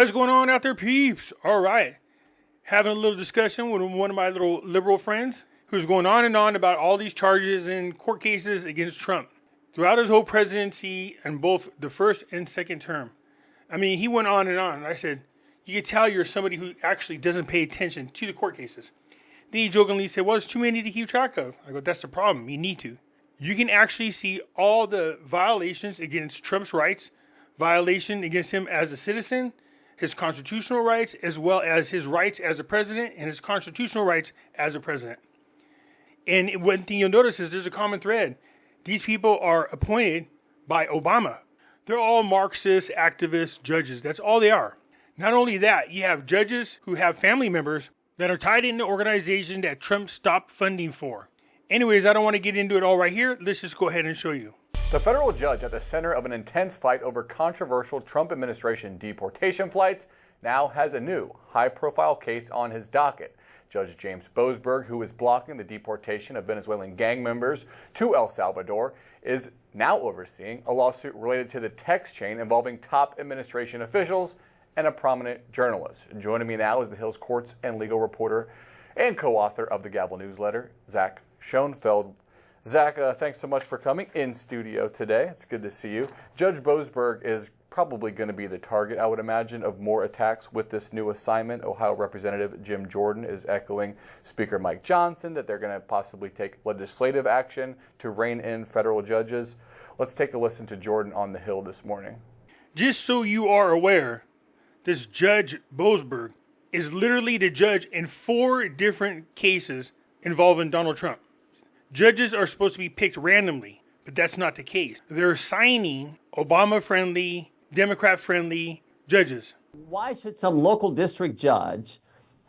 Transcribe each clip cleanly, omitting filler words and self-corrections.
What's going on out there, peeps? All right. Having a little discussion with one of my little liberal friends who's going on and on about all these charges and court cases against Trump throughout his whole presidency and both the first and second term. I mean, he went on and on. And I said, you can tell you're somebody who actually doesn't pay attention to the court cases. Then he jokingly said, well, it's too many to keep track of. I go, that's the problem. You need to. You can actually see all the violations against Trump's rights, violation against him as a citizen, his constitutional rights, as well as his rights as a president and his constitutional rights as a president. And one thing you'll notice is there's a common thread. These people are appointed by Obama. They're all Marxist, activist judges. That's all they are. Not only that, you have judges who have family members that are tied into organizations that Trump stopped funding for. Anyways, I don't want to get into it all right here. Let's just go ahead and show you. The federal judge at the center of an intense fight over controversial Trump administration deportation flights now has a new high-profile case on his docket. Judge James Boasberg, who is blocking the deportation of Venezuelan gang members to El Salvador, is now overseeing a lawsuit related to the text chain involving top administration officials and a prominent journalist. Joining me now is the Hills Courts and legal reporter and co-author of the Gavel newsletter, Zach Schoenfeld. Zach, thanks so much for coming in studio today. It's good to see you. Judge Boasberg is probably going to be the target, I would imagine, of more attacks with this new assignment. Ohio Representative Jim Jordan is echoing Speaker Mike Johnson that they're going to possibly take legislative action to rein in federal judges. Let's take a listen to Jordan on the Hill this morning. Just so you are aware, this Judge Boasberg is literally the judge in 4 different cases involving Donald Trump. Judges are supposed to be picked randomly, but that's not the case. They're assigning Obama-friendly, Democrat-friendly judges. Why should some local district judge,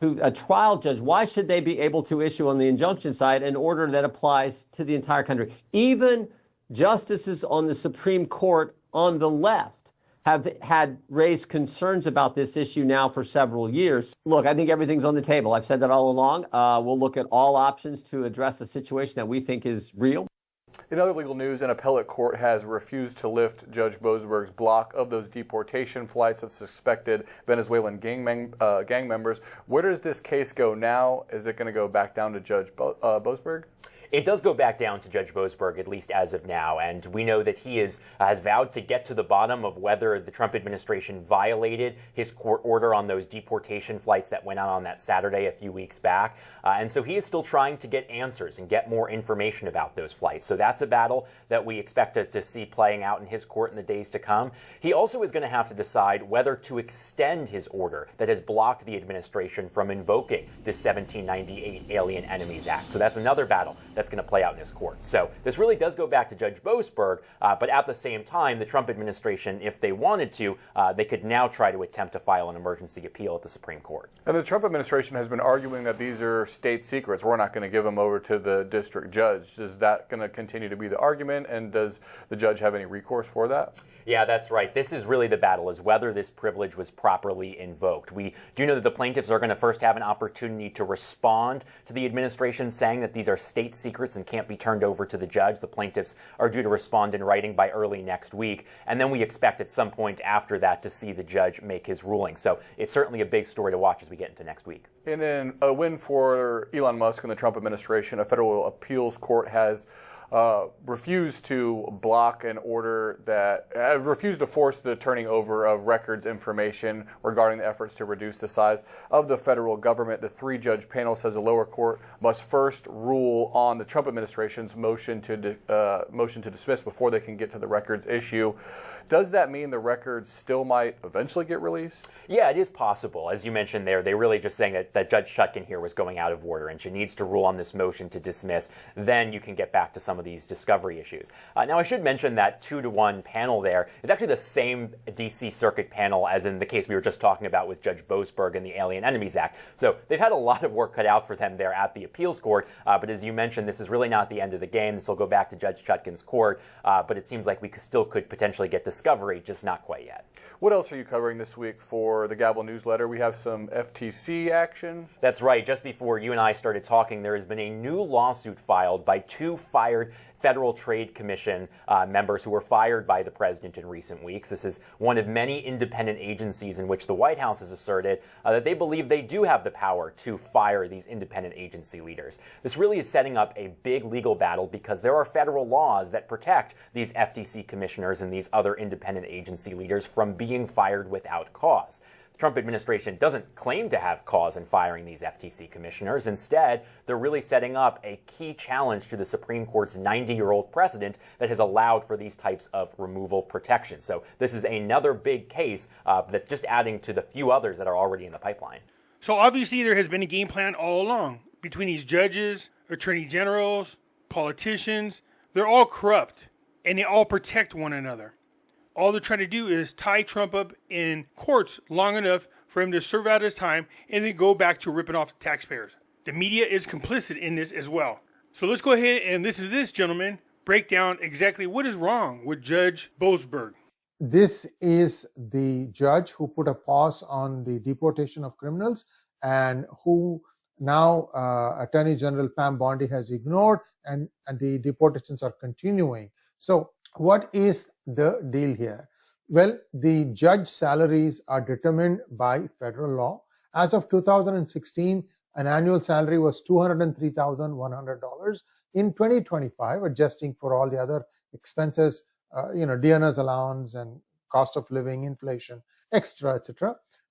a trial judge, why should they be able to issue on the injunction side an order that applies to the entire country? Even justices on the Supreme Court on the left have had raised concerns about this issue now for several years. Look, I think everything's on the table. I've said that all along. We'll look at all options to address a situation that we think is real. In other legal news, an appellate court has refused to lift Judge Boasberg's block of those deportation flights of suspected Venezuelan gang members. Where does this case go now? Is it going to go back down to Judge Boasberg? It does go back down to Judge Boasberg, at least as of now, and we know that he has vowed to get to the bottom of whether the Trump administration violated his court order on those deportation flights that went out on that Saturday a few weeks back. And so he is still trying to get answers and get more information about those flights. So that's a battle that we expect to see playing out in his court in the days to come. He also is going to have to decide whether to extend his order that has blocked the administration from invoking this 1798 Alien Enemies Act. So that's another battle that's going to play out in his court. So this really does go back to Judge Boasberg, but at the same time, the Trump administration, if they wanted to, they could now try to attempt to file an emergency appeal at the Supreme Court. And the Trump administration has been arguing that these are state secrets. We're not going to give them over to the district judge. Is that going to continue to be the argument, and does the judge have any recourse for that? Yeah, that's right. This is really the battle, is whether this privilege was properly invoked. We do know that the plaintiffs are going to first have an opportunity to respond to the administration saying that these are state secrets and can't be turned over to the judge. The plaintiffs are due to respond in writing by early next week, and then we expect at some point after that to see the judge make his ruling. So it's certainly a big story to watch as we get into next week. And in a win for Elon Musk and the Trump administration, a federal appeals court has refused to block an order that refused to force the turning over of records information regarding the efforts to reduce the size of the federal government. The 3-judge panel says the lower court must first rule on the Trump administration's motion to dismiss before they can get to the records issue. Does that mean the records still might eventually get released? Yeah, it is possible. As you mentioned there, they really just saying that Judge Chutkan here was going out of order and she needs to rule on this motion to dismiss. Then you can get back to some of these discovery issues. Now, I should mention that 2-to-1 panel there is actually the same D.C. Circuit panel as in the case we were just talking about with Judge Boasberg and the Alien Enemies Act. So they've had a lot of work cut out for them there at the appeals court. But as you mentioned, this is really not the end of the game. This will go back to Judge Chutkan's court. But it seems like we still could potentially get discovery, just not quite yet. What else are you covering this week for the Gavel newsletter? We have some FTC action. That's right. Just before you and I started talking, there has been a new lawsuit filed by 2 fired Federal Trade Commission members who were fired by the president in recent weeks. This is one of many independent agencies in which the White House has asserted that they believe they do have the power to fire these independent agency leaders. This really is setting up a big legal battle because there are federal laws that protect these FTC commissioners and these other independent agency leaders from being fired without cause. The Trump administration doesn't claim to have cause in firing these FTC commissioners. Instead, they're really setting up a key challenge to the Supreme Court's 90-year-old precedent that has allowed for these types of removal protection. So this is another big case that's just adding to the few others that are already in the pipeline. So obviously there has been a game plan all along between these judges, attorney generals, politicians. They're all corrupt and they all protect one another. All they're trying to do is tie Trump up in courts long enough for him to serve out his time and then go back to ripping off the taxpayers. The media is complicit in this as well. So let's go ahead and listen to this gentleman break down exactly what is wrong with Judge Boasberg. This is the judge who put a pause on the deportation of criminals and who now Attorney General Pam Bondi has ignored, and the deportations are continuing. So what is the deal here? Well, the judge salaries are determined by federal law. As of 2016, an annual salary was $203,100. In 2025, adjusting for all the other expenses, DNR's allowance and cost of living, inflation, etc.,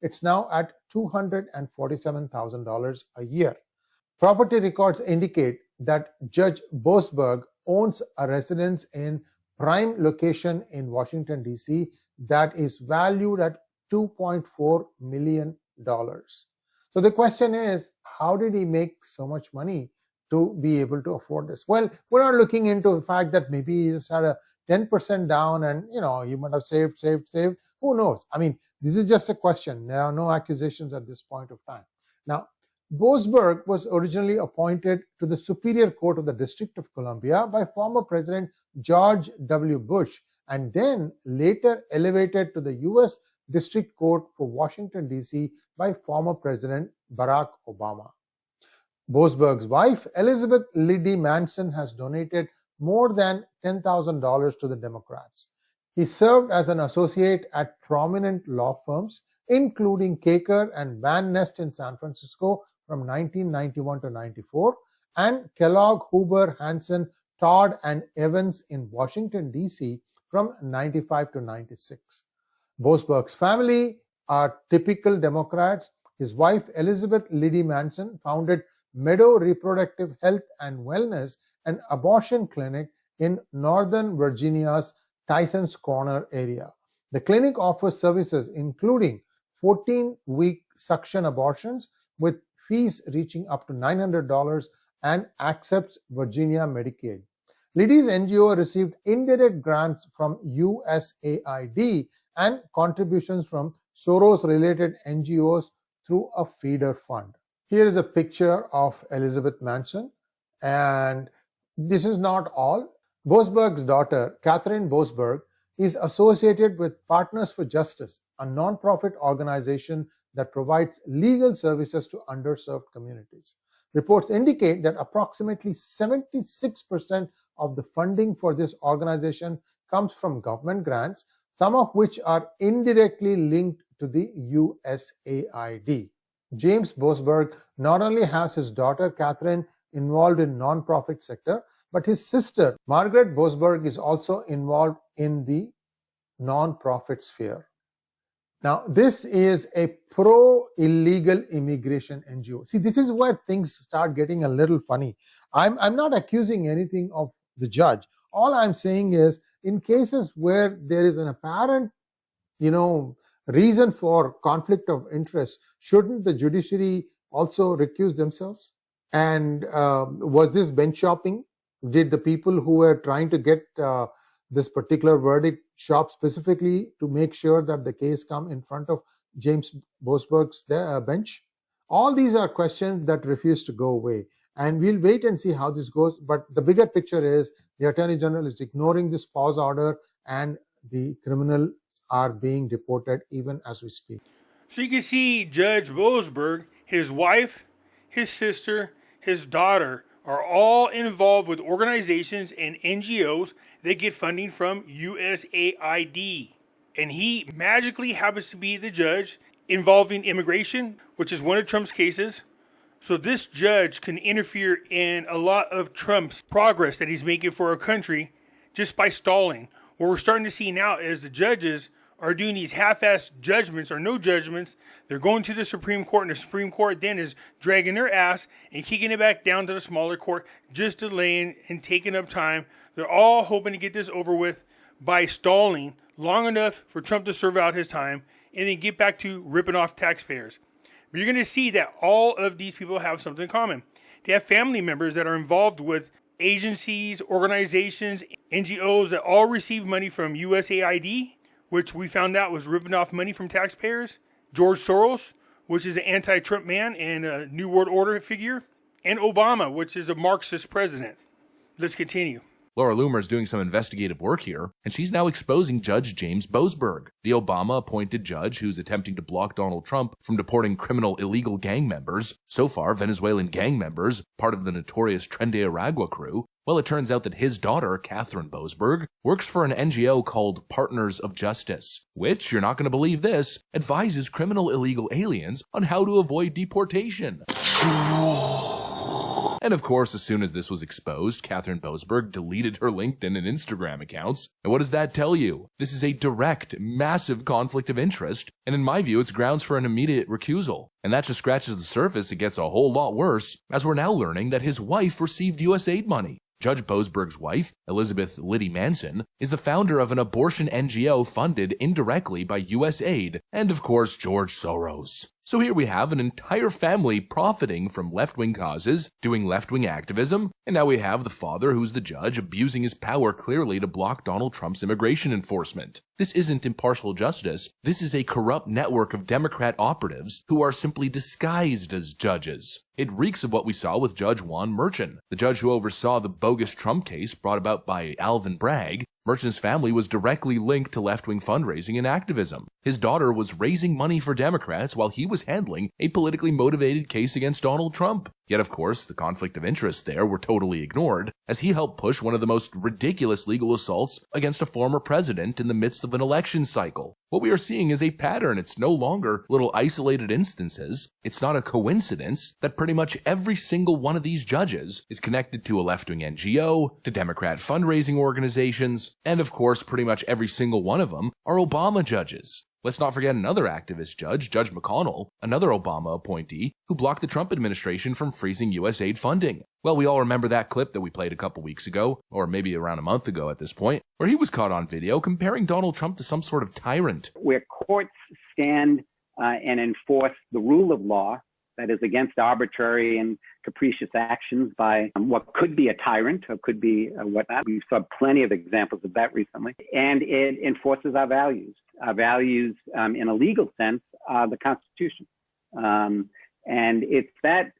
it's now at $247,000 a year. Property records indicate that Judge Boasberg owns a residence in prime location in Washington, D.C. that is valued at $2.4 million. So the question is, how did he make so much money to be able to afford this? Well, we're not looking into the fact that maybe he just had a 10% down and, he might have saved. Who knows? I mean, this is just a question. There are no accusations at this point of time. Now, Boasberg was originally appointed to the Superior Court of the District of Columbia by former President George W. Bush and then later elevated to the U.S. District Court for Washington, D.C. by former President Barack Obama. Boasberg's wife, Elizabeth Liddy Manson, has donated more than $10,000 to the Democrats. He served as an associate at prominent law firms, including Caker and Van Nest in San Francisco from 1991 to 94, and Kellogg, Huber, Hansen, Todd, and Evans in Washington, D.C. from 95 to 96. Boasberg's family are typical Democrats. His wife, Elizabeth Liddy Manson, founded Meadow Reproductive Health and Wellness, an abortion clinic in Northern Virginia's Tysons Corner area. The clinic offers services including 14-week suction abortions with fees reaching up to $900 and accepts Virginia Medicaid. Liddy's NGO received indirect grants from USAID and contributions from Soros-related NGOs through a feeder fund. Here is a picture of Elizabeth Manson, and this is not all. Boasberg's daughter, Catherine Boasberg, is associated with Partners for Justice, a nonprofit organization that provides legal services to underserved communities. Reports indicate that approximately 76% of the funding for this organization comes from government grants, some of which are indirectly linked to the USAID. James Boasberg not only has his daughter Catherine involved in nonprofit sector, but his sister Margaret Boasberg is also involved in the nonprofit sphere. Now, this is a pro-illegal immigration NGO. See, this is where things start getting a little funny. I'm not accusing anything of the judge. All I'm saying is, in cases where there is an apparent, reason for conflict of interest, shouldn't the judiciary also recuse themselves? And was this bench shopping? Did the people who were trying to get this particular verdict shop specifically to make sure that the case come in front of James Boasberg's bench? All these are questions that refuse to go away. And we'll wait and see how this goes. But the bigger picture is the Attorney General is ignoring this pause order and the criminals are being deported even as we speak. So you can see Judge Boasberg, his wife, his sister, his daughter are all involved with organizations and NGOs that get funding from USAID. And he magically happens to be the judge involving immigration, which is one of Trump's cases. So this judge can interfere in a lot of Trump's progress that he's making for our country just by stalling. What we're starting to see now is the judges are doing these half-assed judgments or no judgments. They're going to the Supreme Court, and the Supreme Court then is dragging their ass and kicking it back down to the smaller court, just delaying and taking up time. They're all hoping to get this over with by stalling long enough for Trump to serve out his time and then get back to ripping off taxpayers. But you're going to see that all of these people have something in common. They have family members that are involved with agencies, organizations, NGOs that all receive money from USAID, which we found out was ripping off money from taxpayers. George Soros, which is an anti-Trump man and a New World Order figure. And Obama, which is a Marxist president. Let's continue. Laura Loomer is doing some investigative work here, and she's now exposing Judge James Boasberg, the Obama-appointed judge who's attempting to block Donald Trump from deporting criminal illegal gang members, so far Venezuelan gang members, part of the notorious Tren de Aragua crew. Well, it turns out that his daughter, Catherine Boasberg, works for an NGO called Partners of Justice, which, you're not going to believe this, advises criminal illegal aliens on how to avoid deportation. And of course, as soon as this was exposed, Catherine Boasberg deleted her LinkedIn and Instagram accounts. And what does that tell you? This is a direct, massive conflict of interest, and in my view, it's grounds for an immediate recusal. And that just scratches the surface. It gets a whole lot worse, as we're now learning that his wife received USAID money. Judge Boasberg's wife, Elizabeth Liddy Manson, is the founder of an abortion NGO funded indirectly by USAID and, of course, George Soros. So here we have an entire family profiting from left-wing causes, doing left-wing activism, and now we have the father who's the judge abusing his power clearly to block Donald Trump's immigration enforcement. This isn't impartial justice. This is a corrupt network of Democrat operatives who are simply disguised as judges. It reeks of what we saw with Judge Juan Merchan, the judge who oversaw the bogus Trump case brought about by Alvin Bragg. Merchan's family was directly linked to left-wing fundraising and activism. His daughter was raising money for Democrats while he was handling a politically motivated case against Donald Trump. Yet, of course, the conflict of interest there were totally ignored, as he helped push one of the most ridiculous legal assaults against a former president in the midst of an election cycle. What we are seeing is a pattern. It's no longer little isolated instances. It's not a coincidence that pretty much every single one of these judges is connected to a left-wing NGO, to Democrat fundraising organizations, and of course, pretty much every single one of them are Obama judges. Let's not forget another activist judge, Judge McConnell, another Obama appointee, who blocked the Trump administration from freezing USAID funding. Well, we all remember that clip that we played a couple weeks ago, or maybe around a month ago at this point, where he was caught on video comparing Donald Trump to some sort of tyrant. Where courts stand and enforce the rule of law, that is against arbitrary and capricious actions by what could be a tyrant or could be whatnot. We saw plenty of examples of that recently. And it enforces our values. Our values, in a legal sense, are the Constitution. And it's that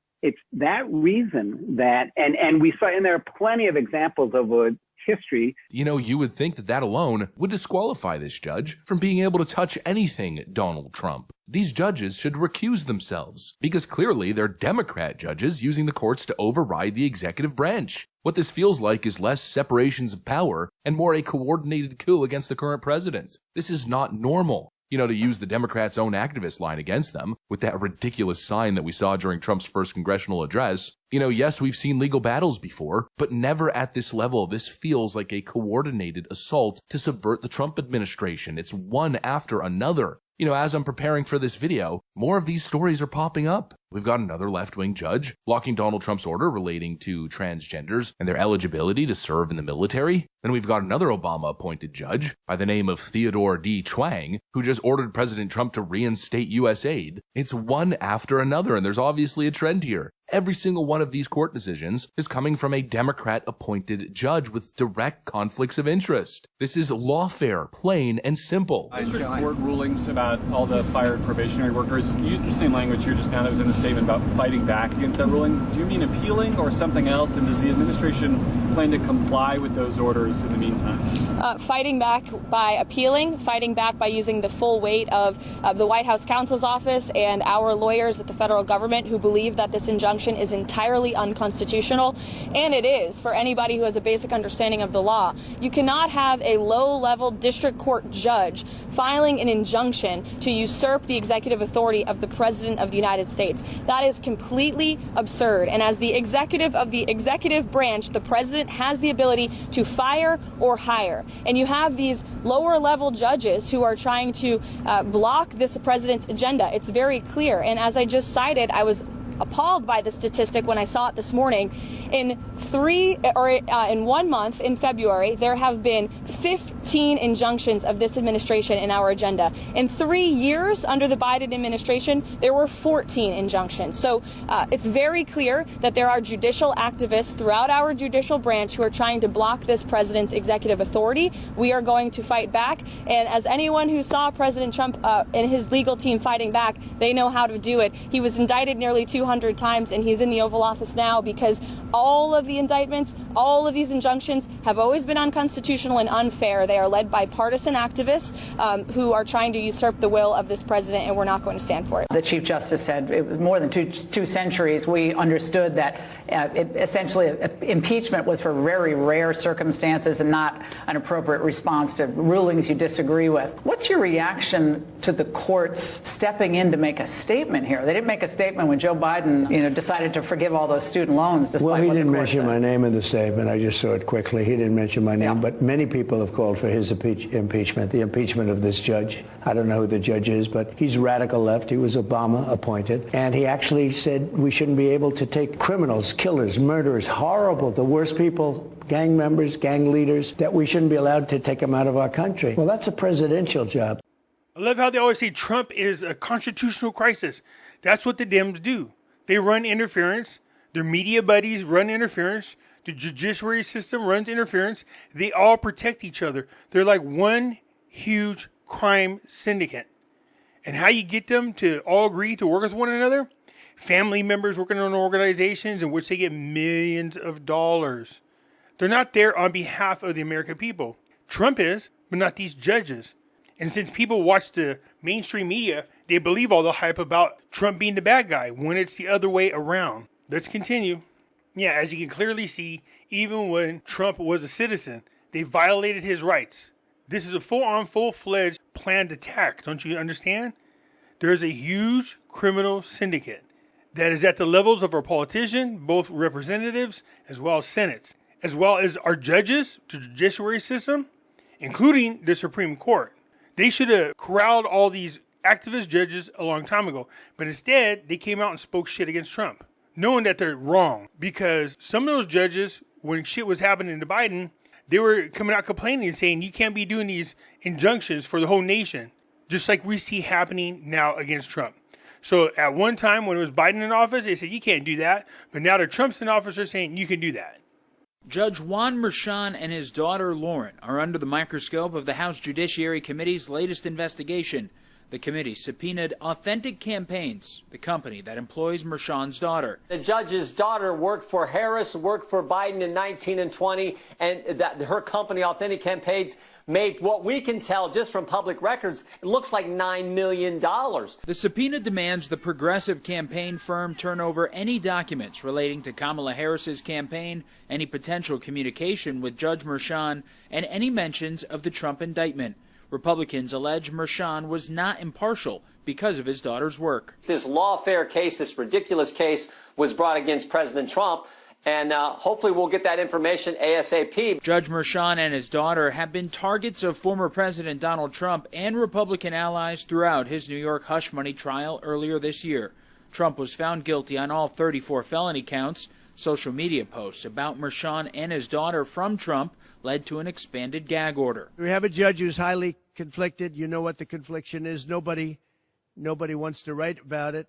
reason that, and we saw, and there are plenty of examples over history. You know, you would think that that alone would disqualify this judge from being able to touch anything Donald Trump. These judges should recuse themselves, because clearly they're Democrat judges using the courts to override the executive branch. What this feels like is less separations of power and more a coordinated coup against the current president. This is not normal. You know, to use the Democrats' own activist line against them, with that ridiculous sign that we saw during Trump's first congressional address. You know, yes, we've seen legal battles before, but never at this level. This feels like a coordinated assault to subvert the Trump administration. It's one after another. You know, as I'm preparing for this video, more of these stories are popping up. We've got another left-wing judge blocking Donald Trump's order relating to transgenders and their eligibility to serve in the military. Then we've got another Obama-appointed judge by the name of Theodore D. Chuang, who just ordered President Trump to reinstate USAID. It's one after another, and there's obviously a trend here. Every single one of these court decisions is coming from a Democrat-appointed judge with direct conflicts of interest. This is lawfare, plain and simple. District court rulings about all the fired probationary workers use the same language here just now that was in the statement about fighting back against that ruling. Do you mean appealing or something else? And does the administration plan to comply with those orders in the meantime? Fighting back by appealing, fighting back by using the full weight of the White House counsel's office and our lawyers at the federal government who believe that this injunction is entirely unconstitutional. And it is, for anybody who has a basic understanding of the law. You cannot have a low-level district court judge filing an injunction to usurp the executive authority of the President of the United States. That is completely absurd. And as the executive of the executive branch, the President has the ability to fire or hire. And you have these lower-level judges who are trying to block this President's agenda. It's very clear. And as I just cited, I was appalled by the statistic when I saw it this morning. In 1 month, in February, there have been 15 injunctions of this administration in our agenda. In 3 years under the Biden administration, there were 14 injunctions. So it's very clear that there are judicial activists throughout our judicial branch who are trying to block this president's executive authority. We are going to fight back. And as anyone who saw President Trump and his legal team fighting back, they know how to do it. He was indicted nearly 200 times, and he's in the Oval Office now because all of the indictments, all of these injunctions have always been unconstitutional and unfair. They are led by partisan activists who are trying to usurp the will of this president, and we're not going to stand for it. The Chief Justice said it was more than two centuries. We understood that essentially impeachment was for very rare circumstances and not an appropriate response to rulings you disagree with. What's your reaction to the courts stepping in to make a statement here? They didn't make a statement when Joe Biden, decided to forgive all those student loans. Well, he didn't mention my name in the statement. I just saw it quickly. He didn't mention my name, but many people have called for his impeachment, the impeachment of this judge. I don't know who the judge is, but he's radical left. He was Obama appointed. And he actually said we shouldn't be able to take criminals, killers, murderers, horrible, the worst people, gang members, gang leaders, that we shouldn't be allowed to take them out of our country. Well, that's a presidential job. I love how they always say Trump is a constitutional crisis. That's what the Dems do. They run interference. Their media buddies run interference. The judiciary system runs interference. They all protect each other. They're like one huge crime syndicate. And how you get them to all agree to work with one another? Family members working on organizations in which they get millions of dollars. They're not there on behalf of the American people. Trump is, but not these judges. And since people watch the mainstream media, they believe all the hype about Trump being the bad guy when it's the other way around. Let's continue. Yeah, as you can clearly see, even when Trump was a citizen, they violated his rights. This is a full-on, full-fledged planned attack. Don't you understand? There's a huge criminal syndicate that is at the levels of our politicians, both representatives as well as senates, as well as our judges, the judiciary system, including the Supreme Court. They should have corralled all these activist judges a long time ago, but instead they came out and spoke shit against Trump, knowing that they're wrong, because some of those judges, when shit was happening to Biden, they were coming out complaining and saying you can't be doing these injunctions for the whole nation, just like we see happening now against Trump. So at one time when it was Biden in office, they said you can't do that, but now that Trump's in office, they're saying you can do that. Judge Juan Merchan and his daughter Lauren are under the microscope of the House Judiciary Committee's latest investigation. The committee subpoenaed Authentic Campaigns, the company that employs Merchan's daughter. The judge's daughter worked for Harris, worked for Biden in 19 and 20, and that her company, Authentic Campaigns, made, what we can tell just from public records, it looks like $9 million. The subpoena demands the progressive campaign firm turn over any documents relating to Kamala Harris's campaign, any potential communication with Judge Merchan, and any mentions of the Trump indictment. Republicans allege Merchan was not impartial because of his daughter's work. This lawfare case, this ridiculous case, was brought against President Trump, and hopefully we'll get that information ASAP. Judge Merchan and his daughter have been targets of former President Donald Trump and Republican allies throughout his New York hush money trial earlier this year. Trump was found guilty on all 34 felony counts. Social media posts about Merchan and his daughter from Trump led to an expanded gag order. We have a judge who's highly conflicted. You know what the confliction is. Nobody wants to write about it,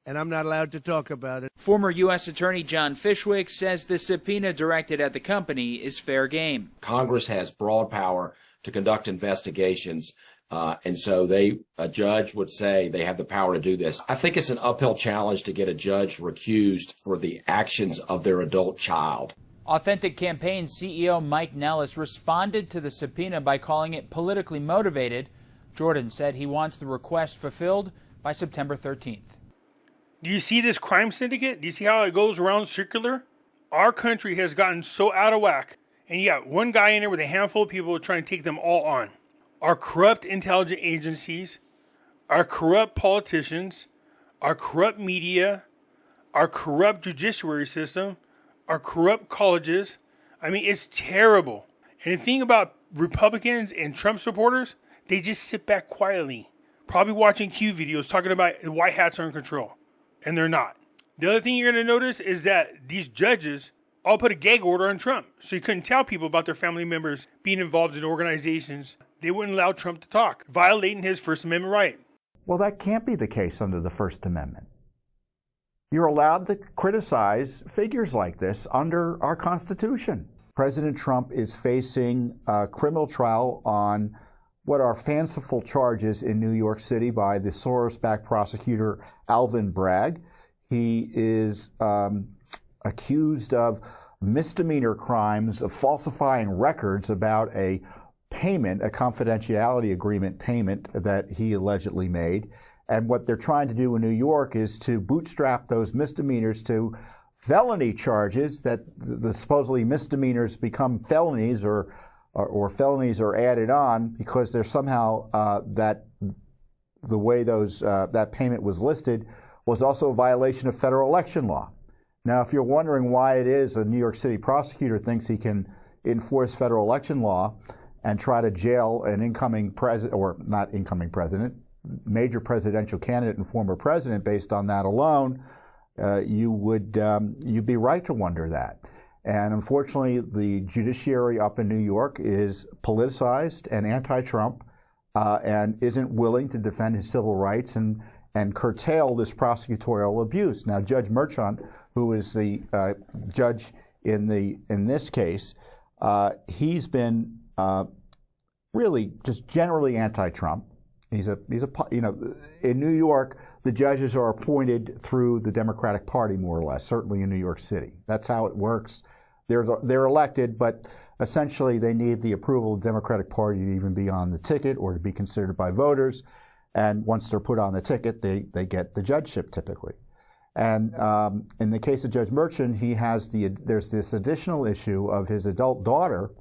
and I'm not allowed to talk about it. Former U.S. Attorney John Fishwick says the subpoena directed at the company is fair game. Congress has broad power to conduct investigations And so a judge would say they have the power to do this. I think it's an uphill challenge to get a judge recused for the actions of their adult child. Authentic Campaign CEO Mike Nellis responded to the subpoena by calling it politically motivated. Jordan said he wants the request fulfilled by September 13th. Do you see this crime syndicate? Do you see how it goes around circular? Our country has gotten so out of whack, and you got one guy in there with a handful of people trying to take them all on. Our corrupt intelligence agencies, our corrupt politicians, our corrupt media, our corrupt judiciary system, our corrupt colleges. I mean, it's terrible. And the thing about Republicans and Trump supporters, they just sit back quietly, probably watching Q videos talking about the white hats are in control. And they're not. The other thing you're going to notice is that these judges all put a gag order on Trump. So you couldn't tell people about their family members being involved in organizations. They wouldn't allow Trump to talk, violating his First Amendment right. Well, that can't be the case under the First Amendment. You're allowed to criticize figures like this under our Constitution. President Trump is facing a criminal trial on what are fanciful charges in New York City by the Soros-backed prosecutor Alvin Bragg. He is accused of misdemeanor crimes of falsifying records about a payment, a confidentiality agreement payment that he allegedly made. And what they're trying to do in New York is to bootstrap those misdemeanors to felony charges, that the supposedly misdemeanors become felonies, or felonies are added on because there's somehow that the way that payment was listed was also a violation of federal election law. Now, if you're wondering why it is a New York City prosecutor thinks he can enforce federal election law and try to jail an incoming president, or not incoming president, major presidential candidate and former president based on that alone, you'd be right to wonder that. And unfortunately, the judiciary up in New York is politicized and anti-Trump, and isn't willing to defend his civil rights and curtail this prosecutorial abuse. Now, Judge Merchan, who is the judge in this case, he's been really just generally anti-Trump. He's a in New York, the judges are appointed through the Democratic Party, more or less, certainly in New York City. That's how it works. They're elected, but essentially they need the approval of the Democratic Party to even be on the ticket or to be considered by voters. And once they're put on the ticket, they get the judgeship typically. And in the case of Judge Merchan, there's this additional issue of his adult daughter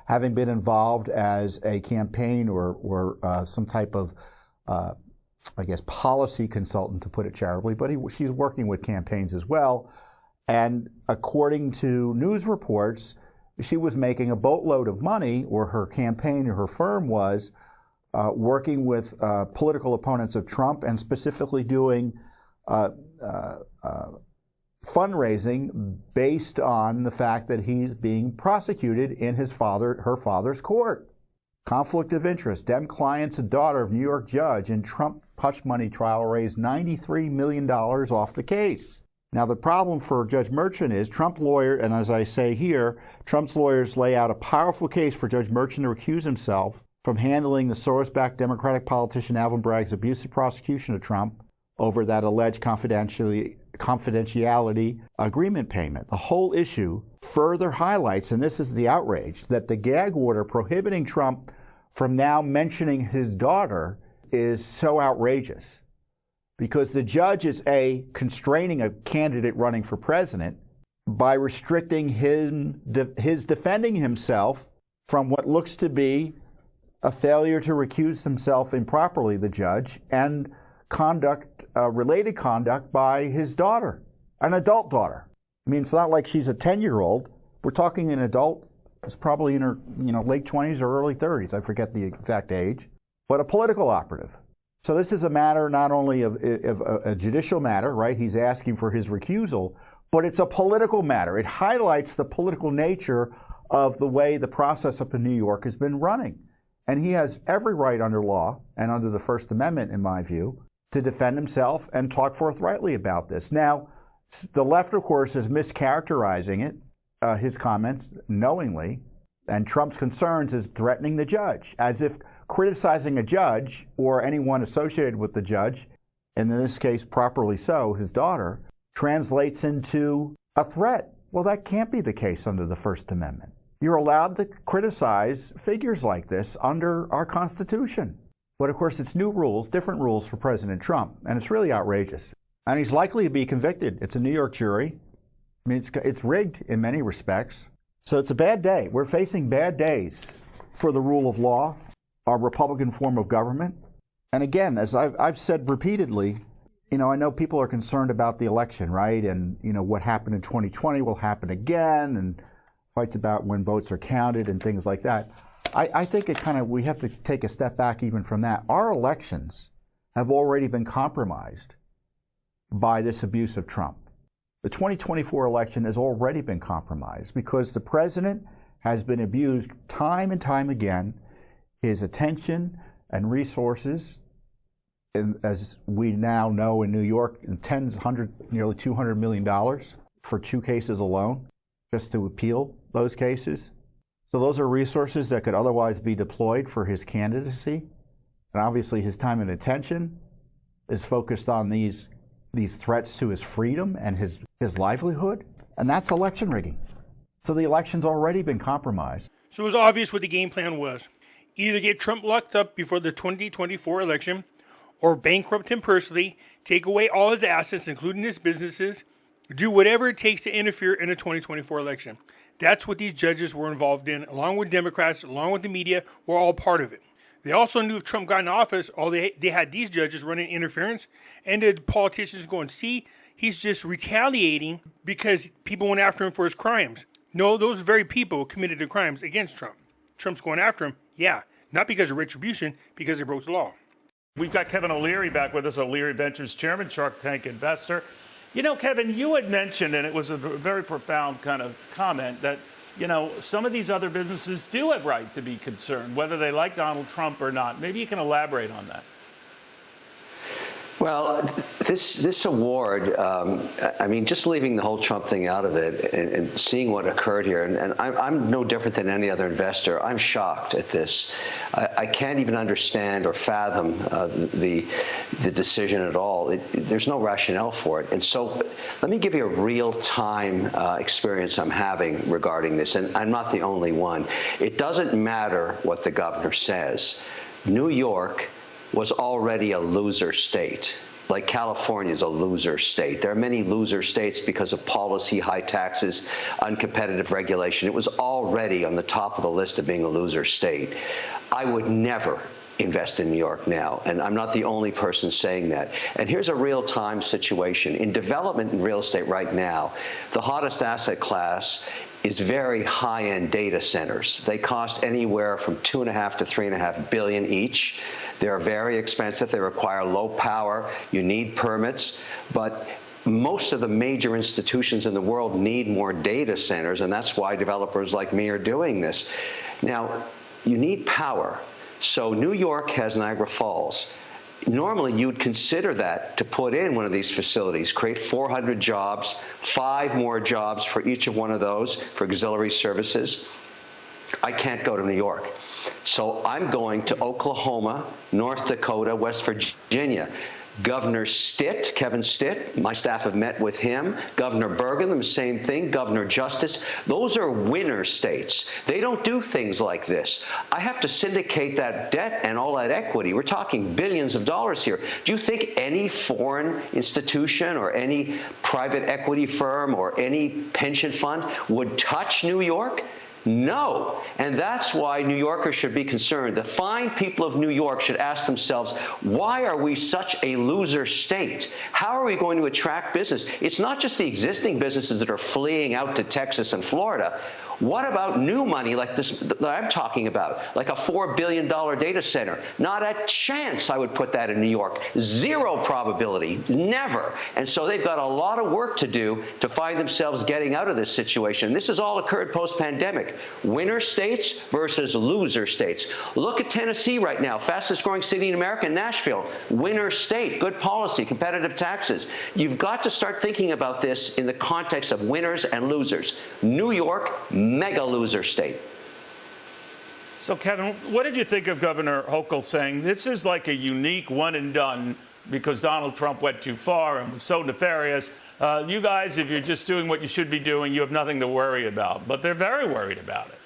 having been involved as a campaign or some type of, I guess, policy consultant, to put it charitably, but she's working with campaigns as well. And according to news reports, she was making a boatload of money, or her campaign or her firm was, working with political opponents of Trump and specifically doing fundraising based on the fact that he's being prosecuted in her father's court. Conflict of interest. Dem client's a daughter of New York judge in Trump hush money trial raised $93 million off the case. Now, the problem for Judge Merchan is Trump lawyer, and as I say here, Trump's lawyers lay out a powerful case for Judge Merchan to recuse himself from handling the Soros-backed Democratic politician Alvin Bragg's abusive prosecution of Trump over that alleged confidentiality agreement payment. The whole issue further highlights, and this is the outrage, that the gag order prohibiting Trump from now mentioning his daughter is so outrageous. Because the judge is constraining a candidate running for president by restricting his defending himself from what looks to be a failure to recuse himself improperly, the judge, and related conduct by his daughter, an adult daughter. I mean, it's not like she's a 10-year-old. We're talking an adult who's probably in her late 20s or early 30s. I forget the exact age, but a political operative. So this is a matter not only of a judicial matter, right? He's asking for his recusal, but it's a political matter. It highlights the political nature of the way the process up in New York has been running. And he has every right under law and under the First Amendment, in my view, to defend himself and talk forthrightly about this. Now, the left, of course, is mischaracterizing his comments knowingly, and Trump's concerns is threatening the judge, as if criticizing a judge or anyone associated with the judge, and in this case, properly so, his daughter, translates into a threat. Well, that can't be the case under the First Amendment. You're allowed to criticize figures like this under our Constitution. But of course, it's new rules, different rules for President Trump, and it's really outrageous. And he's likely to be convicted. It's a New York jury. I mean, it's rigged in many respects. So it's a bad day. We're facing bad days for the rule of law, our Republican form of government. And again, as I've said repeatedly, you know, I know people are concerned about the election, right? And, you know, what happened in 2020 will happen again, and fights about when votes are counted and things like that. I think we have to take a step back even from that. Our elections have already been compromised by this abuse of Trump. The 2024 election has already been compromised because the president has been abused time and time again. His attention and resources, as we now know in New York, in nearly $200 million for 2 cases alone, just to appeal those cases. So those are resources that could otherwise be deployed for his candidacy. And obviously his time and attention is focused on these threats to his freedom and his livelihood. And that's election rigging. So the election's already been compromised. So it was obvious what the game plan was. Either get Trump locked up before the 2024 election, or bankrupt him personally, take away all his assets, including his businesses, do whatever it takes to interfere in the 2024 election. That's what these judges were involved in, along with Democrats, along with the media, were all part of it. They also knew if Trump got in office, they had these judges running interference, and the politicians going, see, he's just retaliating because people went after him for his crimes. No, those very people committed the crimes against Trump. Trump's going after him, yeah, not because of retribution, because they broke the law. We've got Kevin O'Leary back with us, O'Leary Ventures chairman, Shark Tank investor. You know, Kevin, you had mentioned, and it was a very profound kind of comment, that, you know, some of these other businesses do have right to be concerned, whether they like Donald Trump or not. Maybe you can elaborate on that. Well, this award, I mean, just leaving the whole Trump thing out of it and seeing what occurred here, and I'm no different than any other investor. I'm shocked at this. I can't even understand or fathom the decision at all. There's no rationale for it. And so let me give you a real-time experience I'm having regarding this, and I'm not the only one. It doesn't matter what the governor says. New York was already a loser state. Like California is a loser state. There are many loser states because of policy, high taxes, uncompetitive regulation. It was already on the top of the list of being a loser state. I would never invest in New York now, and I'm not the only person saying that. And here's a real-time situation. In development in real estate right now, the hottest asset class is very high-end data centers. They cost anywhere from $2.5 to $3.5 billion each. They're very expensive. They require low power. You need permits. But most of the major institutions in the world need more data centers, and that's why developers like me are doing this. Now, you need power. So New York has Niagara Falls. Normally, you'd consider that to put in one of these facilities, create 400 jobs, 5 more jobs for each of one of those for auxiliary services. I can't go to New York. So I'm going to Oklahoma, North Dakota, West Virginia. Governor Stitt, Kevin Stitt, my staff have met with him. Governor Bergen, the same thing. Governor Justice. Those are winner states. They don't do things like this. I have to syndicate that debt and all that equity. We're talking billions of dollars here. Do you think any foreign institution or any private equity firm or any pension fund would touch New York? No. And that's why New Yorkers should be concerned. The fine people of New York should ask themselves, why are we such a loser state? How are we going to attract business? It's not just the existing businesses that are fleeing out to Texas and Florida. What about new money like this that I'm talking about, like a $4 billion data center? Not a chance I would put that in New York. Zero probability. Never. And so they've got a lot of work to do to find themselves getting out of this situation. This has all occurred post-pandemic. Winner states versus loser states. Look at Tennessee right now, fastest growing city in America, Nashville. Winner state, good policy, competitive taxes. You've got to start thinking about this in the context of winners and losers. New York, mega loser state. So, Kevin, what did you think of Governor Hochul saying this is like a unique one and done because Donald Trump went too far and was so nefarious? You guys, if you're just doing what you should be doing, you have nothing to worry about. But they're very worried about it.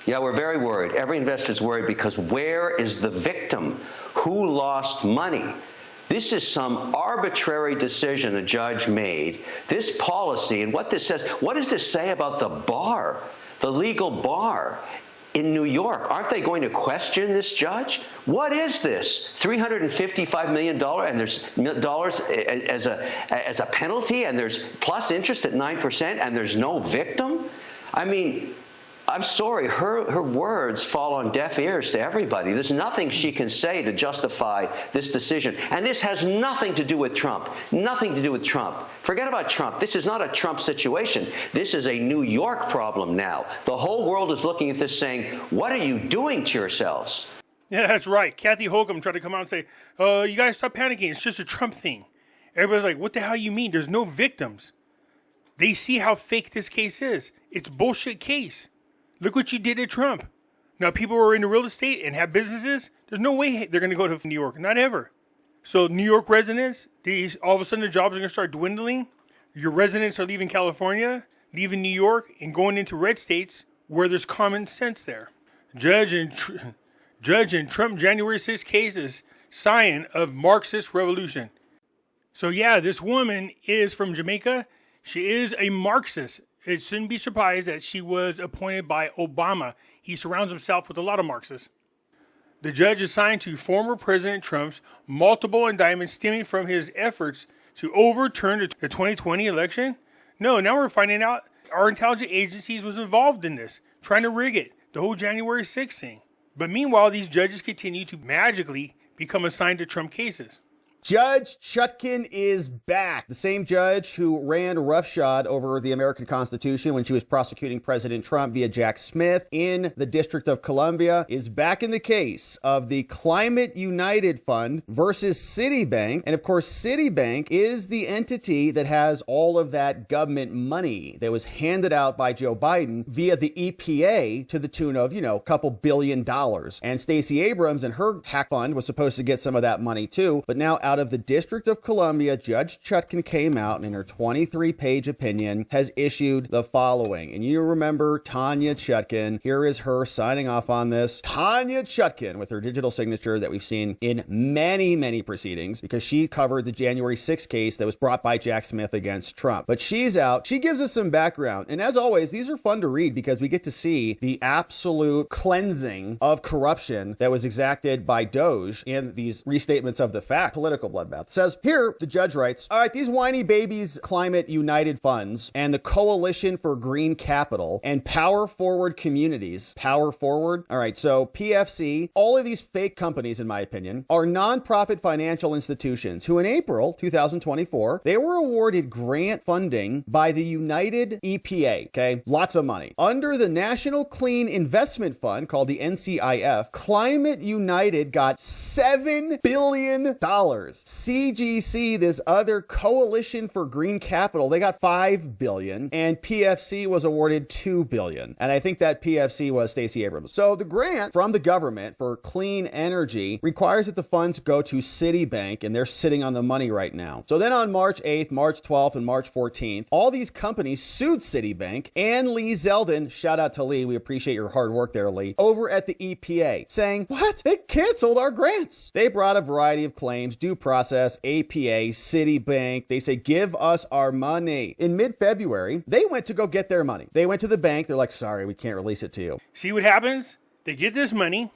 Yeah, we're very worried. Every investor's worried because where is the victim? Who lost money? This is some arbitrary decision a judge made. This policy and what this says, what does this say about the bar, the legal bar in New York? Aren't they going to question this judge? What is this? $355 million and there's dollars as a penalty and there's plus interest at 9% and there's no victim? I mean, I'm sorry, her words fall on deaf ears to everybody. There's nothing she can say to justify this decision. And this has nothing to do with Trump. Nothing to do with Trump. Forget about Trump. This is not a Trump situation. This is a New York problem now. The whole world is looking at this saying, what are you doing to yourselves? Yeah, that's right. Kathy Hochul tried to come out and say, you guys stop panicking. It's just a Trump thing. Everybody's like, what the hell you mean? There's no victims. They see how fake this case is. It's a bullshit case. Look what you did to Trump. Now, people who are into real estate and have businesses, there's no way they're going to go to New York. Not ever. So New York residents, all of a sudden their jobs are going to start dwindling. Your residents are leaving California, leaving New York, and going into red states where there's common sense there. Judge in Trump January 6th case is sign of Marxist revolution. So yeah, this woman is from Jamaica. She is a Marxist. It shouldn't be surprised that she was appointed by Obama. He surrounds himself with a lot of Marxists. The judge assigned to former President Trump's multiple indictments stemming from his efforts to overturn the 2020 election. No, now we're finding out our intelligence agencies was involved in this, trying to rig it, the whole January 6th thing. But meanwhile, these judges continue to magically become assigned to Trump cases. Judge Chutkan is back. The same judge who ran roughshod over the American Constitution when she was prosecuting President Trump via Jack Smith in the District of Columbia is back in the case of the Climate United Fund versus Citibank. And of course, Citibank is the entity that has all of that government money that was handed out by Joe Biden via the EPA to the tune of, a couple $1 billion. And Stacey Abrams and her hack fund was supposed to get some of that money too. But now out of the District of Columbia, Judge Chutkan came out and in her 23-page opinion has issued the following. And you remember Tanya Chutkan. Here is her signing off on this. Tanya Chutkan with her digital signature that we've seen in many, many proceedings because she covered the January 6th case that was brought by Jack Smith against Trump. But she's out. She gives us some background. And as always, these are fun to read because we get to see the absolute cleansing of corruption that was exacted by Doge in these restatements of the fact. Political bloodbath. Says here, the judge writes, all right, these whiny babies, Climate United Funds and the Coalition for Green Capital and Power Forward Communities. Power Forward. All right, so PFC, all of these fake companies, in my opinion, are nonprofit financial institutions who in April 2024, they were awarded grant funding by the United EPA. Okay, lots of money. Under the National Clean Investment Fund called the NCIF, Climate United got $7 billion. CGC, this other Coalition for Green Capital, they got $5 billion, and PFC was awarded $2 billion. And I think that PFC was Stacey Abrams. So the grant from the government for clean energy requires that the funds go to Citibank, and they're sitting on the money right now. So then on March 8th, March 12th, and March 14th, all these companies sued Citibank and Lee Zeldin, shout out to Lee, we appreciate your hard work there, Lee, over at the EPA, saying, what? They canceled our grants. They brought a variety of claims, due process, APA, Citibank. They say, give us our money. In mid-February, they went to go get their money. They went to the bank. They're like, sorry, we can't release it to you. See what happens? They get this money.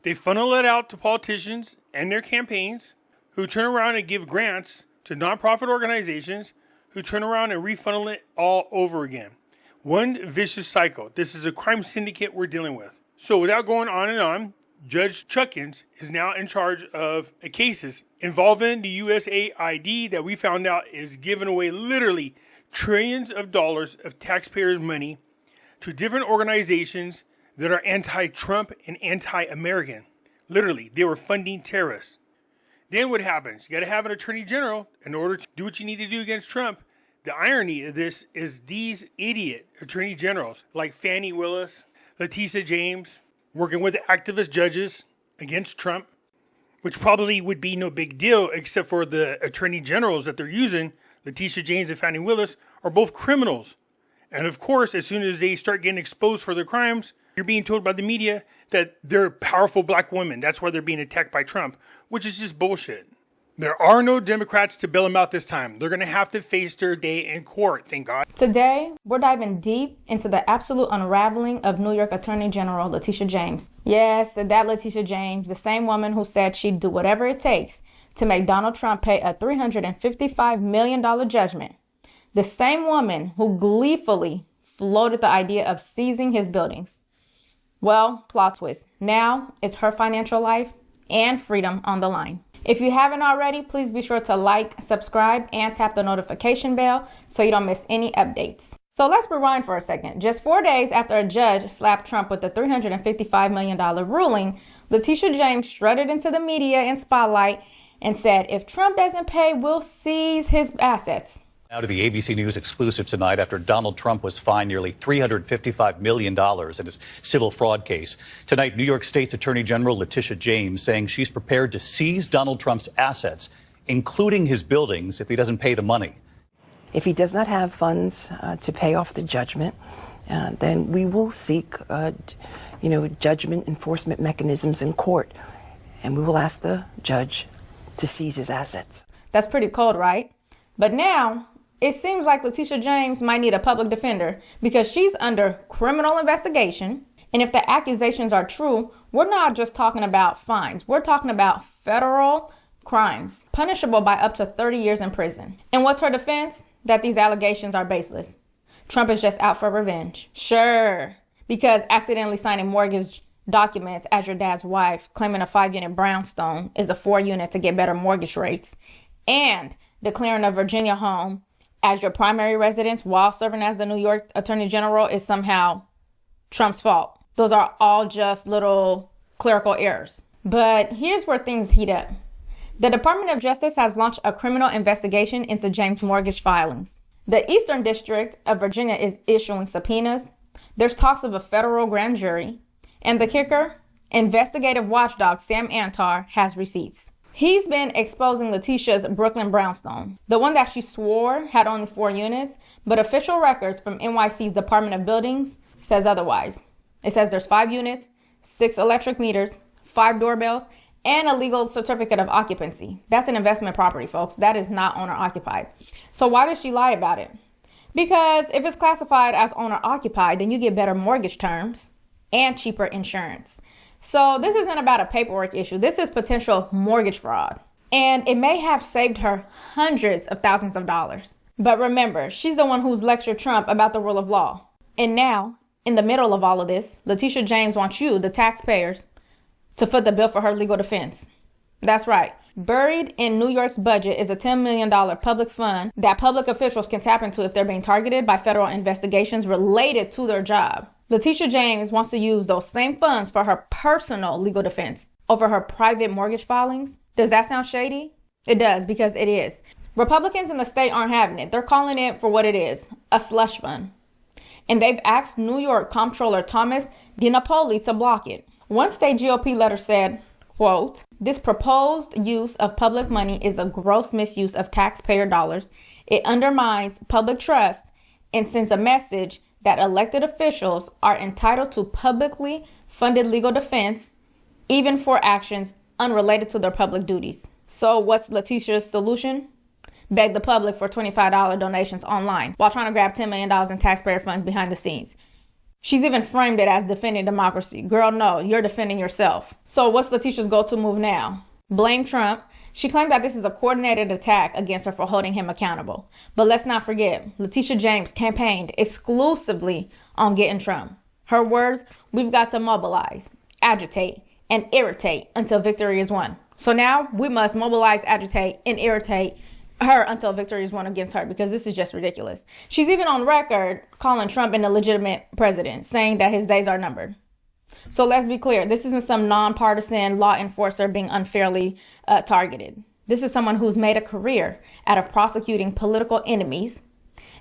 They funnel it out to politicians and their campaigns who turn around and give grants to nonprofit organizations who turn around and refunnel it all over again. One vicious cycle. This is a crime syndicate we're dealing with. So without going on and on, Judge Chutkan is now in charge of cases involving the USAID that we found out is giving away literally trillions of dollars of taxpayers' money to different organizations that are anti-Trump and anti-American. Literally, they were funding terrorists. Then what happens? You got to have an attorney general in order to do what you need to do against Trump. The irony of this is these idiot attorney generals like Fani Willis, Leticia James, working with activist judges against Trump, which probably would be no big deal except for the attorney generals that they're using, Leticia James and Fani Willis, are both criminals. And of course, as soon as they start getting exposed for their crimes, you're being told by the media that they're powerful black women. That's why they're being attacked by Trump, which is just bullshit. There are no Democrats to bail them out this time. They're going to have to face their day in court, thank God. Today, we're diving deep into the absolute unraveling of New York Attorney General Leticia James. Yes, that Leticia James, the same woman who said she'd do whatever it takes to make Donald Trump pay a $355 million judgment. The same woman who gleefully floated the idea of seizing his buildings. Well, plot twist. Now it's her financial life and freedom on the line. If you haven't already, please be sure to like, subscribe, and tap the notification bell so you don't miss any updates. So let's rewind for a second. Just 4 days after a judge slapped Trump with the $355 million ruling, Leticia James strutted into the media and spotlight and said, if Trump doesn't pay, we'll seize his assets. Now to the ABC News exclusive tonight after Donald Trump was fined nearly $355 million in his civil fraud case. Tonight, New York State's Attorney General Leticia James saying she's prepared to seize Donald Trump's assets, including his buildings, if he doesn't pay the money. If he does not have funds to pay off the judgment, then we will seek, judgment enforcement mechanisms in court, and we will ask the judge to seize his assets. That's pretty cold, right? But now, it seems like Leticia James might need a public defender because she's under criminal investigation. And if the accusations are true, we're not just talking about fines. We're talking about federal crimes, punishable by up to 30 years in prison. And what's her defense? That these allegations are baseless. Trump is just out for revenge. Sure, because accidentally signing mortgage documents as your dad's wife, claiming a 5-unit brownstone is a 4-unit to get better mortgage rates, and declaring a Virginia home as your primary residence while serving as the New York Attorney General is somehow Trump's fault. Those are all just little clerical errors. But here's where things heat up. The Department of Justice has launched a criminal investigation into James' mortgage filings. The Eastern District of Virginia is issuing subpoenas. There's talks of a federal grand jury. And the kicker? Investigative watchdog Sam Antar has receipts. He's been exposing Leticia's Brooklyn brownstone, the one that she swore had only 4 units, but official records from NYC's Department of Buildings says otherwise. It says there's 5 units, 6 electric meters, 5 doorbells, and a legal certificate of occupancy. That's an investment property, folks. That is not owner occupied. So why does she lie about it? Because if it's classified as owner occupied, then you get better mortgage terms and cheaper insurance. So this isn't about a paperwork issue. This is potential mortgage fraud. And it may have saved her hundreds of thousands of dollars. But remember, she's the one who's lectured Trump about the rule of law. And now, in the middle of all of this, Leticia James wants you, the taxpayers, to foot the bill for her legal defense. That's right. Buried in New York's budget is a $10 million public fund that public officials can tap into if they're being targeted by federal investigations related to their job. Leticia James wants to use those same funds for her personal legal defense over her private mortgage filings. Does that sound shady? It does, because it is. Republicans in the state aren't having it. They're calling it for what it is, a slush fund. And they've asked New York Comptroller Thomas DiNapoli to block it. One state GOP letter said, quote, "This proposed use of public money is a gross misuse of taxpayer dollars. It undermines public trust and sends a message that elected officials are entitled to publicly funded legal defense, even for actions unrelated to their public duties." So what's Leticia's solution? Beg the public for $25 donations online while trying to grab $10 million in taxpayer funds behind the scenes. She's even framed it as defending democracy. Girl, no, you're defending yourself. So what's Leticia's go-to move now? Blame Trump. She claimed that this is a coordinated attack against her for holding him accountable. But let's not forget, Leticia James campaigned exclusively on getting Trump. Her words, we've got to mobilize, agitate, and irritate until victory is won. So now we must mobilize, agitate, and irritate her until victory is won against her, because this is just ridiculous. She's even on record calling Trump an illegitimate president, saying that his days are numbered. So let's be clear. This isn't some nonpartisan law enforcer being unfairly targeted. This is someone who's made a career out of prosecuting political enemies.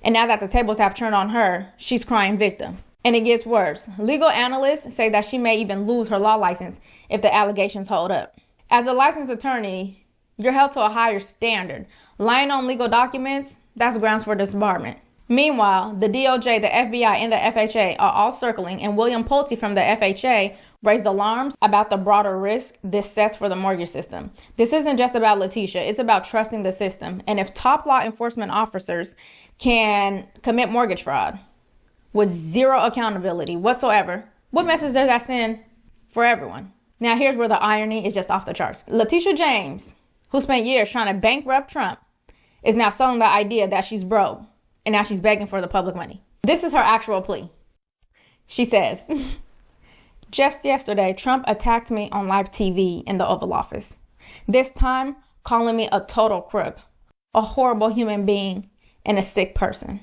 And now that the tables have turned on her, she's crying victim. And it gets worse. Legal analysts say that she may even lose her law license if the allegations hold up. As a licensed attorney, you're held to a higher standard. Lying on legal documents, that's grounds for disbarment. Meanwhile, the DOJ, the FBI, and the FHA are all circling, and William Pulte from the FHA raised alarms about the broader risk this sets for the mortgage system. This isn't just about Leticia, it's about trusting the system. And if top law enforcement officers can commit mortgage fraud with zero accountability whatsoever, what message does that send for everyone? Now, here's where the irony is just off the charts. Leticia James, who spent years trying to bankrupt Trump, is now selling the idea that she's broke, and now she's begging for the public money. This is her actual plea. She says, just yesterday, Trump attacked me on live TV in the Oval Office. This time, calling me a total crook, a horrible human being, and a sick person.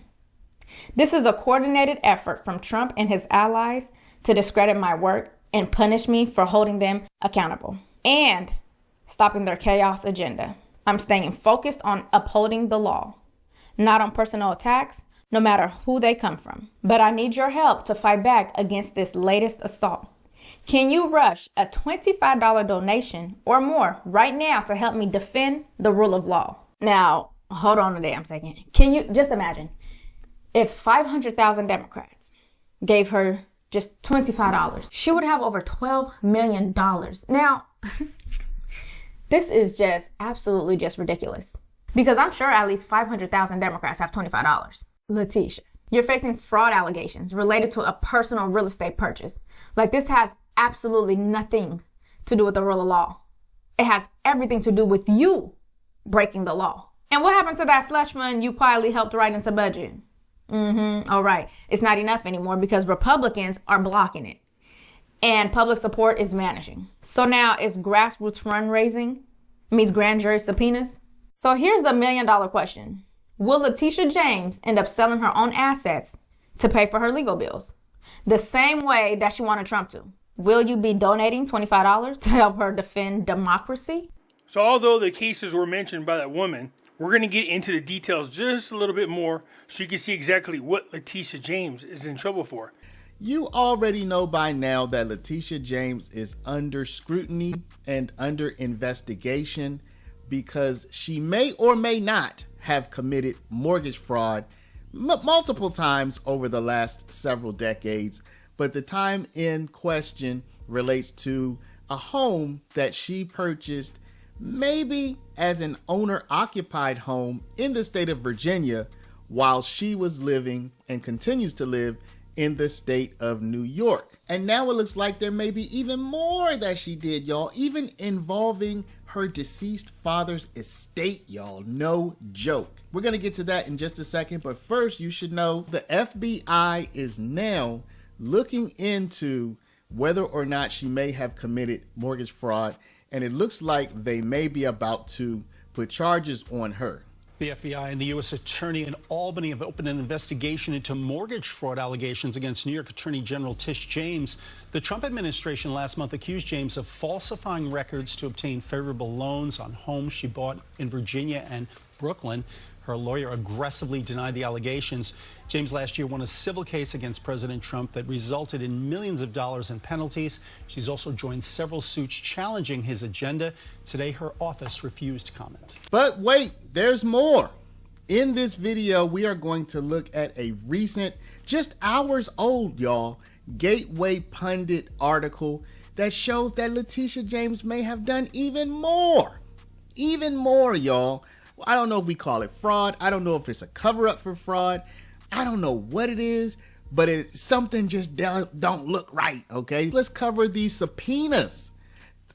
This is a coordinated effort from Trump and his allies to discredit my work and punish me for holding them accountable and stopping their chaos agenda. I'm staying focused on upholding the law, not on personal attacks, no matter who they come from. But I need your help to fight back against this latest assault. Can you rush a $25 donation or more right now to help me defend the rule of law? Now, hold on a damn second. Can you just imagine if 500,000 Democrats gave her just $25, she would have over $12 million. Now, this is just absolutely just ridiculous because I'm sure at least 500,000 Democrats have $25. Leticia, you're facing fraud allegations related to a personal real estate purchase. Like, this has absolutely nothing to do with the rule of law. It has everything to do with you breaking the law. And what happened to that slush fund you quietly helped write into budget? All right. It's not enough anymore because Republicans are blocking it and public support is vanishing. So now it's grassroots fundraising meets grand jury subpoenas. So here's the $1 million question. Will Leticia James end up selling her own assets to pay for her legal bills? The same way that she wanted Trump to. Will you be donating $25 to help her defend democracy? So although the cases were mentioned by that woman, we're going to get into the details just a little bit more so you can see exactly what Leticia James is in trouble for. You already know by now that Leticia James is under scrutiny and under investigation because she may or may not have committed mortgage fraud multiple times over the last several decades. But the time in question relates to a home that she purchased maybe as an owner-occupied home in the state of Virginia while she was living and continues to live in the state of New York. And now it looks like there may be even more that she did, y'all, even involving her deceased father's estate, y'all. No joke. We're going to get to that in just a second, but first you should know the FBI is now looking into whether or not she may have committed mortgage fraud, and it looks like they may be about to put charges on her. The FBI and the U.S. Attorney in Albany have opened an investigation into mortgage fraud allegations against New York Attorney General Tish James. The Trump administration last month accused James of falsifying records to obtain favorable loans on homes she bought in Virginia and Brooklyn. Her lawyer aggressively denied the allegations. James last year won a civil case against President Trump that resulted in millions of dollars in penalties. She's also joined several suits challenging his agenda. Today, her office refused to comment. But wait, there's more. In this video, we are going to look at a recent, just hours old, y'all, Gateway Pundit article that shows that Leticia James may have done even more. Even more, y'all. I don't know if we call it fraud. I don't know if it's a cover-up for fraud. I don't know what it is, but something just don't look right, okay? Let's cover these subpoenas.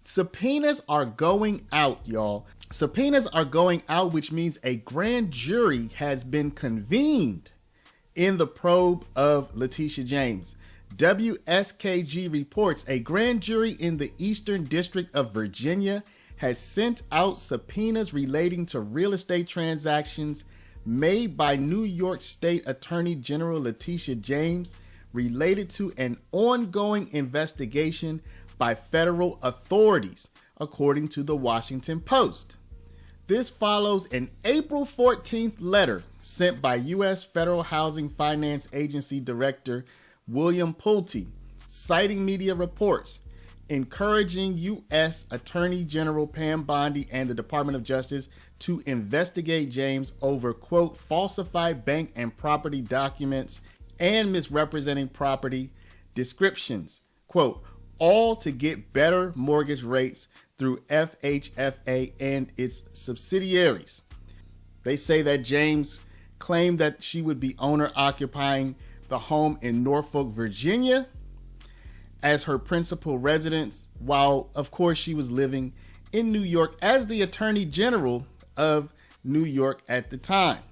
Subpoenas are going out, y'all. Subpoenas are going out, which means a grand jury has been convened in the probe of Leticia James. WSKG reports a grand jury in the Eastern District of Virginia has sent out subpoenas relating to real estate transactions made by New York State Attorney General Leticia James related to an ongoing investigation by federal authorities, according to the Washington Post. This follows an April 14th letter sent by U.S. Federal Housing Finance Agency Director William Pulte, citing media reports, encouraging U.S. Attorney General Pam Bondi and the Department of Justice to investigate James over, quote, falsified bank and property documents and misrepresenting property descriptions, quote, all to get better mortgage rates through FHFA and its subsidiaries. They say that James claimed that she would be owner occupying the home in Norfolk, Virginia as her principal residence, while of course she was living in New York as the Attorney General of New York at the time.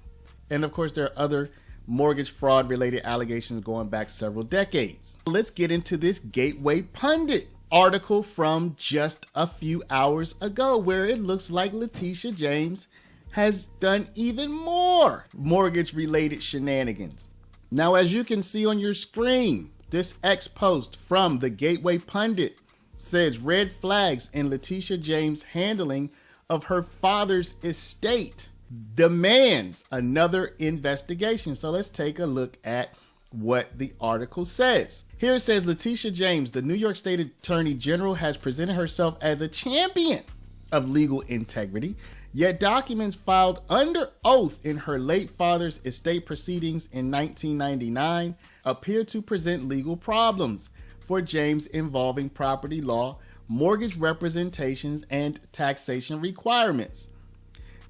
And of course there are other mortgage fraud related allegations going back several decades. Let's get into this Gateway Pundit article from just a few hours ago, where it looks like Leticia James has done even more mortgage related shenanigans. Now, as you can see on your screen, this X post from the Gateway Pundit says red flags in Leticia James' handling of her father's estate demands another investigation. So let's take a look at what the article says. Here it says, Leticia James, the New York State Attorney General, has presented herself as a champion of legal integrity, yet documents filed under oath in her late father's estate proceedings in 1999 appear to present legal problems for James involving property law, mortgage representations, and taxation requirements.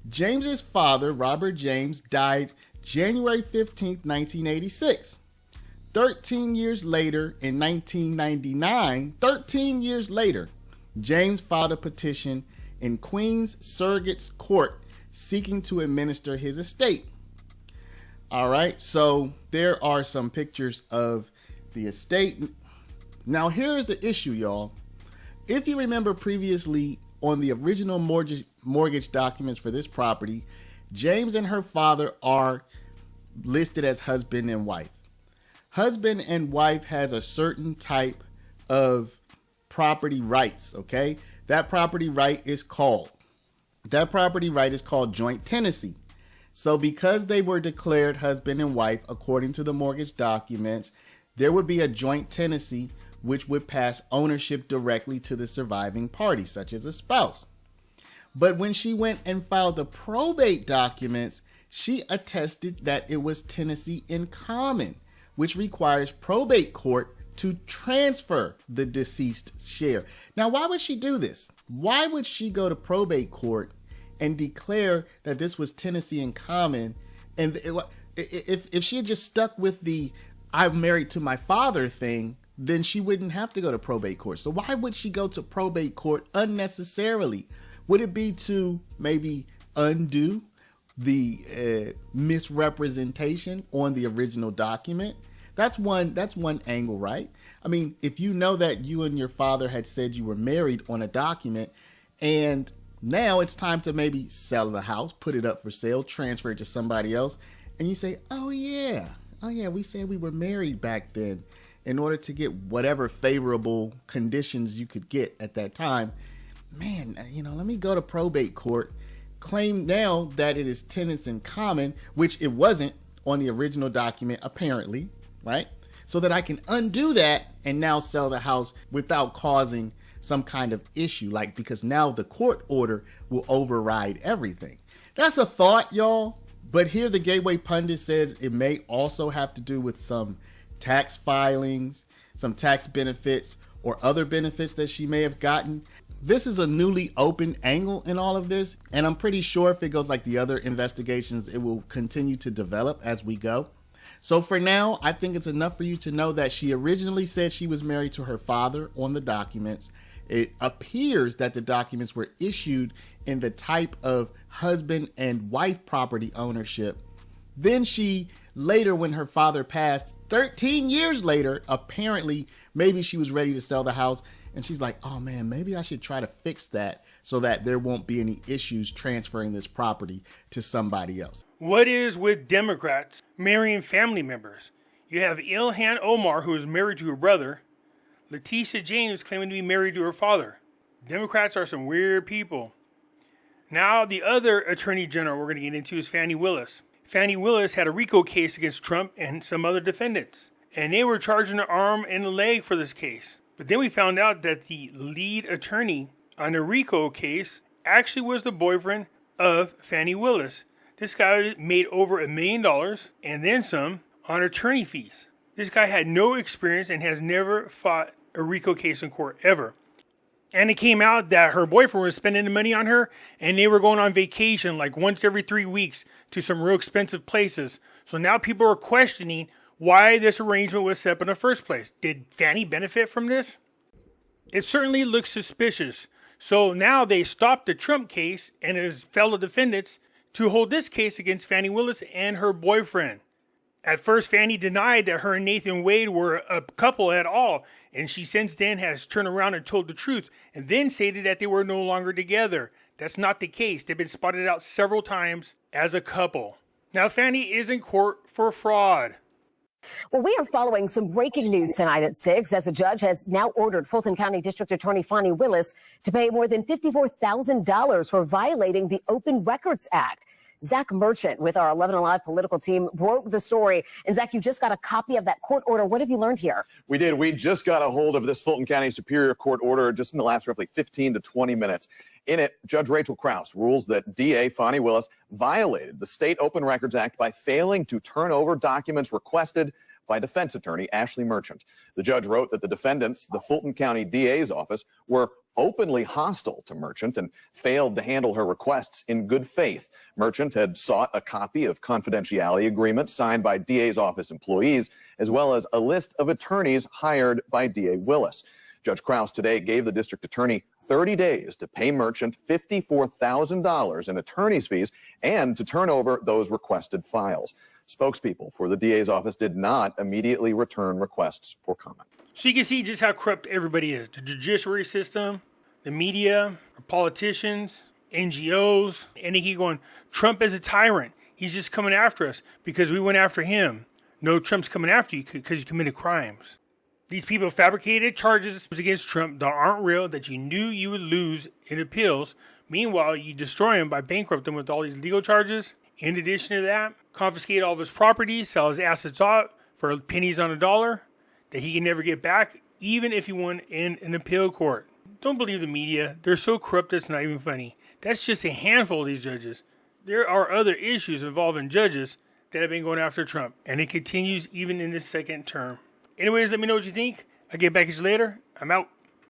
James's father, Robert James, died January 15, 1986. 13 years later, in 1999, 13 years later, James filed a petition in Queens Surrogate's Court seeking to administer his estate. All right, so there are some pictures of the estate. Now, here's the issue, y'all. If you remember previously on the original mortgage documents for this property, James and her father are listed as husband and wife. Husband and wife has a certain type of property rights, okay? That property right is called joint tenancy. So because they were declared husband and wife according to the mortgage documents, there would be a joint tenancy which would pass ownership directly to the surviving party, such as a spouse. But when she went and filed the probate documents, she attested that it was tenancy in common, which requires probate court to transfer the deceased share. Now, why would she do this? Why would she go to probate court and declare that this was tenancy in common? And if she had just stuck with the I'm married to my father thing, then she wouldn't have to go to probate court. So why would she go to probate court unnecessarily? Would it be to maybe undo the misrepresentation on the original document? That's one angle, right? I mean, if you know that you and your father had said you were married on a document, and now it's time to maybe sell the house, put it up for sale, transfer it to somebody else, and you say, oh yeah, we said we were married back then, in order to get whatever favorable conditions you could get at that time. Man, let me go to probate court, claim now that it is tenants in common, which it wasn't on the original document, apparently, right? So that I can undo that and now sell the house without causing some kind of issue, because now the court order will override everything. That's a thought, y'all. But here the Gateway Pundit says it may also have to do with some tax filings, some tax benefits, or other benefits that she may have gotten. This is a newly opened angle in all of this, and I'm pretty sure if it goes like the other investigations, it will continue to develop as we go. So for now, I think it's enough for you to know that she originally said she was married to her father on the documents. It appears that the documents were issued in the type of husband and wife property ownership. Then she later, when her father passed, 13 years later, apparently, maybe she was ready to sell the house. And she's like, oh man, maybe I should try to fix that so that there won't be any issues transferring this property to somebody else. What is with Democrats marrying family members? You have Ilhan Omar, who is married to her brother. Leticia James claiming to be married to her father. Democrats are some weird people. Now, the other attorney general we're going to get into is Fani Willis. Fani Willis had a RICO case against Trump and some other defendants. and they were charging an arm and a leg for this case. But then we found out that the lead attorney on the RICO case actually was the boyfriend of Fani Willis. This guy made over $1 million and then some on attorney fees. This guy had no experience and has never fought a RICO case in court ever. And it came out that her boyfriend was spending the money on her, and they were going on vacation like once every 3 weeks to some real expensive places. So now people are questioning why this arrangement was set up in the first place. Did Fani benefit from this? It certainly looks suspicious. So now they stopped the Trump case and his fellow defendants to hold this case against Fani Willis and her boyfriend. At first, Fani denied that her and Nathan Wade were a couple at all, and she since then has turned around and told the truth, and then stated that they were no longer together. That's not the case. They've been spotted out several times as a couple. Now, Fani is in court for fraud. Well, we are following some breaking news tonight at 6 as a judge has now ordered Fulton County District Attorney Fani Willis to pay more than $54,000 for violating the Open Records Act. Zach Merchant with our 11 Alive political team broke the story. And Zach, you just got a copy of that court order. What have you learned here? We did. We just got a hold of this Fulton County Superior Court order just in the last roughly 15 to 20 minutes. In it, Judge Rachel Krause rules that DA Fani Willis violated the State Open Records Act by failing to turn over documents requested by defense attorney Ashley Merchant. The judge wrote that the defendants, the Fulton County DA's office, were openly hostile to Merchant and failed to handle her requests in good faith. Merchant had sought a copy of confidentiality agreements signed by DA's office employees, as well as a list of attorneys hired by DA Willis. Judge Krause today gave the district attorney 30 days to pay Merchant $54,000 in attorney's fees and to turn over those requested files. Spokespeople for the DA's office did not immediately return requests for comment. So you can see just how corrupt everybody is. The judiciary system, the media, our politicians, NGOs, and they keep going, Trump is a tyrant. He's just coming after us because we went after him. No, Trump's coming after you because you committed crimes. These people fabricated charges against Trump that aren't real, that you knew you would lose in appeals. Meanwhile, you destroy him by bankrupting him with all these legal charges. In addition to that, confiscate all of his properties, sell his assets out for pennies on a dollar that he can never get back, even if he won in an appeal court. Don't believe the media. They're so corrupt it's not even funny. That's just a handful of these judges. There are other issues involving judges that have been going after Trump, and it continues even in this second term. Anyways, let me know what you think. I'll get back at you later. I'm out.